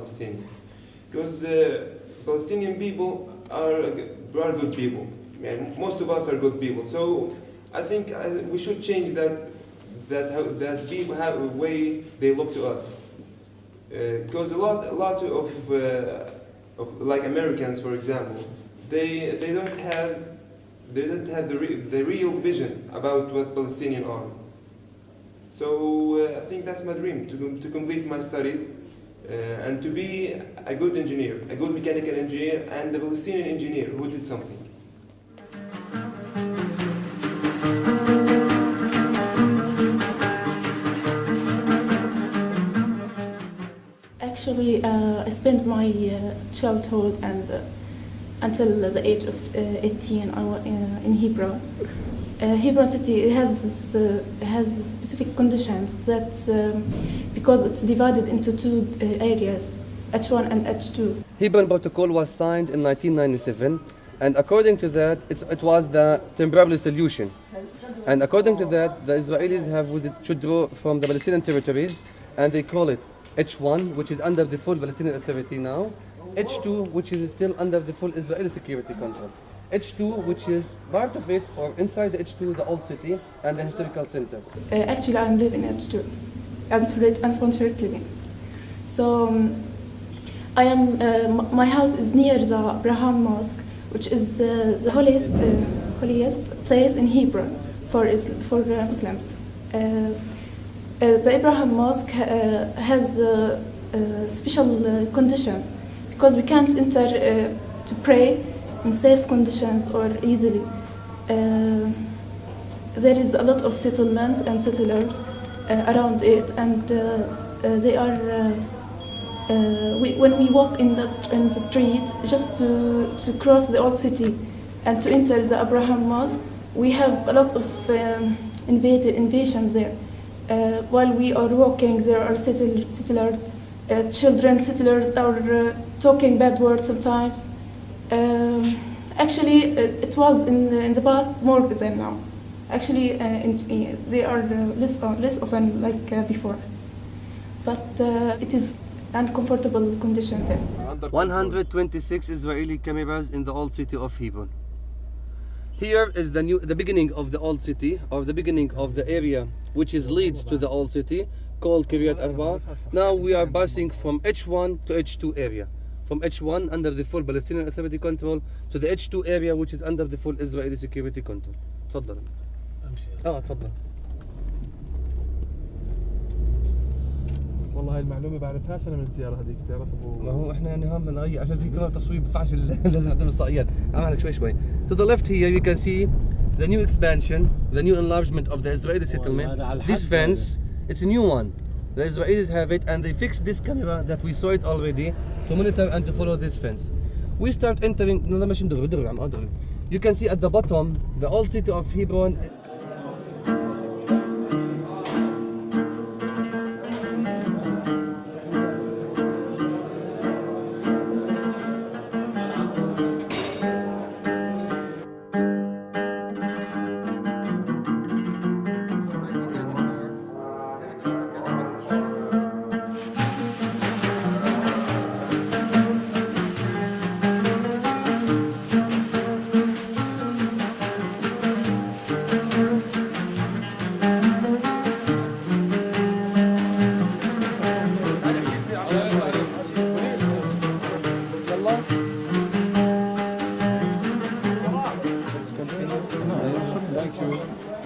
Palestinians. Because Palestinian people are good people, and most of us are good people. So I think we should change that people have a way they look to us. Because a lot of like Americans, for example, they don't have the real vision about what Palestinians are. So I think that's my dream, to complete my studies and to be a good engineer, a good mechanical engineer, and a Palestinian engineer who did something. Actually, I spent my childhood and until the age of 18, I was in Hebron. Hebron city has specific conditions that because it's divided into two areas, H1 and H2. Hebron Protocol was signed in 1997, and according to that, it was the temporary solution. And according to that, the Israelis have withdrawn from the Palestinian territories, and they call it H1, which is under the full Palestinian Authority now, H2, which is still under the full Israeli security control, H2, which is part of it, or inside the H2, the old city and the historical center. Actually, I'm living in H2. I'm from Turkey. So I am. My house is near the Abraham Mosque, which is the holiest place in Hebron for Muslims. The Abraham Mosque has a special condition because we can't enter to pray in safe conditions or easily. There is a lot of settlements and settlers around it, and they are. When we walk in the street, just to cross the old city and to enter the Abraham Mosque, we have a lot of invasions there. While we are walking, there are settlers, children settlers are talking bad words sometimes. Actually, it was in the past more than now. Actually, they are less often like before. But it is uncomfortable condition there. 126 Israeli cameras in the old city of Hebron. Here is the beginning of the old city, or the beginning of the area which leads to the old city, called Kiryat Arba. Now we are passing from H1 to H2 area. From H1 under the full Palestinian Authority control to the H2 area which is under the full Israeli security control. تفضل. تفضل. والله هاي المعلومة بعرفهاش أنا من الزيارة هذيك، تعرف أبو. ما هو إحنا يعني هم نغير عشان في كمان تصوير بفعش لازم نعمل الصقيات. أعمل لك شوي. To the left here you can see the new expansion, the new enlargement of the Israeli settlement. This fence, it's a new one. The Israelis have it, and they fixed this camera that we saw it already to monitor and to follow this fence. We start entering. You can see at the bottom the old city of Hebron.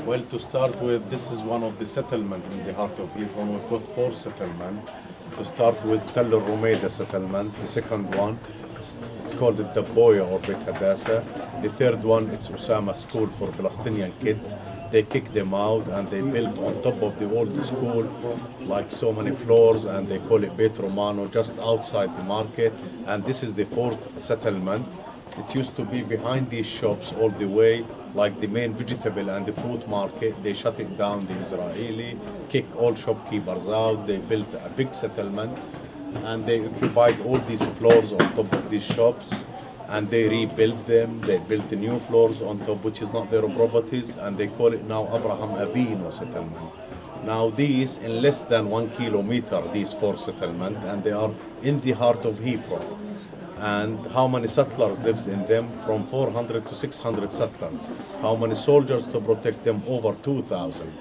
Well, to start with, this is one of the settlements in the heart of Hebron. We've got 4 settlements. To start with, Tel Rumeida settlement. The second one, it's called the Daboya or Beit Hadassah. The third one, it's Osama School for Palestinian kids. They kicked them out and they built on top of the old school like so many floors, and they call it Beit Romano, just outside the market. And this is the 4th settlement. It used to be behind these shops all the way, like the main vegetable and the fruit market. They shut it down, the Israeli, kicked all shopkeepers out. They built a big settlement and they occupied all these floors on top of these shops, and they rebuilt them. They built the new floors on top, which is not their properties, and they call it now Abraham Avinu settlement. Now these in less than 1 kilometer, these 4 settlements, and they are in the heart of Hebron. And how many settlers lives in them? From 400 to 600 settlers. How many soldiers to protect them? Over 2,000.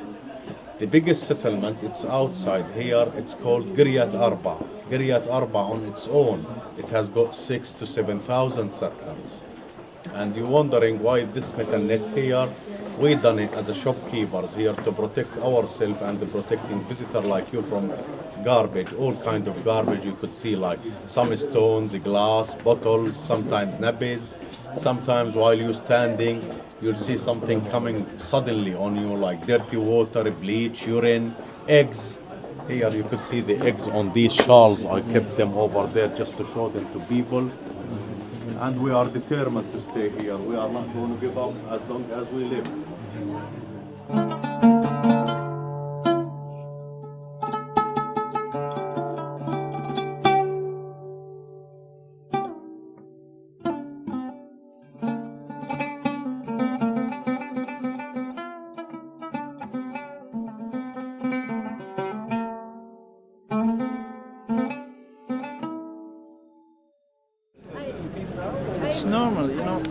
The biggest settlement, it's outside here, it's called Giryat Arba. Giryat Arba on its own, it has got 6,000 to 7,000 settlers. And you're wondering why this metal net here? We done it as a shopkeepers here to protect ourselves and protecting visitor like you from garbage, all kind of garbage you could see, like some stones, glass, bottles, sometimes nappies. Sometimes while you're standing, you'll see something coming suddenly on you, like dirty water, bleach, urine, eggs. Here you could see the eggs on these shawls. I kept them over there just to show them to people. And we are determined to stay here. We are not going to give up as long as we live. It's normal, you know.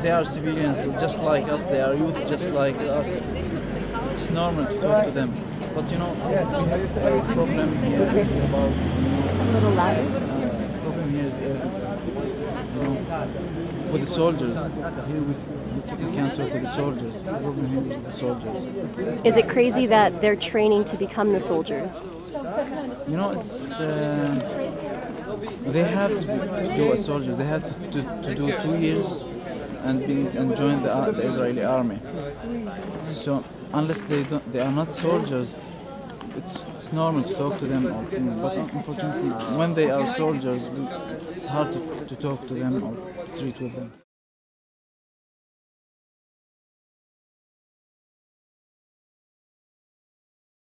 They are civilians just like us. They are youth just like us. It's normal to talk to them. But you know, the problem here is about. A little louder. Problem here is you know, with the soldiers. Here we can't talk with the soldiers. The problem here is the soldiers. Is it crazy that they're training to become the soldiers? You know, it's. They have to do as soldiers. They have to do 2 years and join the Israeli army. So unless they are not soldiers, it's normal to talk to them. But unfortunately, when they are soldiers, it's hard to talk to them or to treat with them.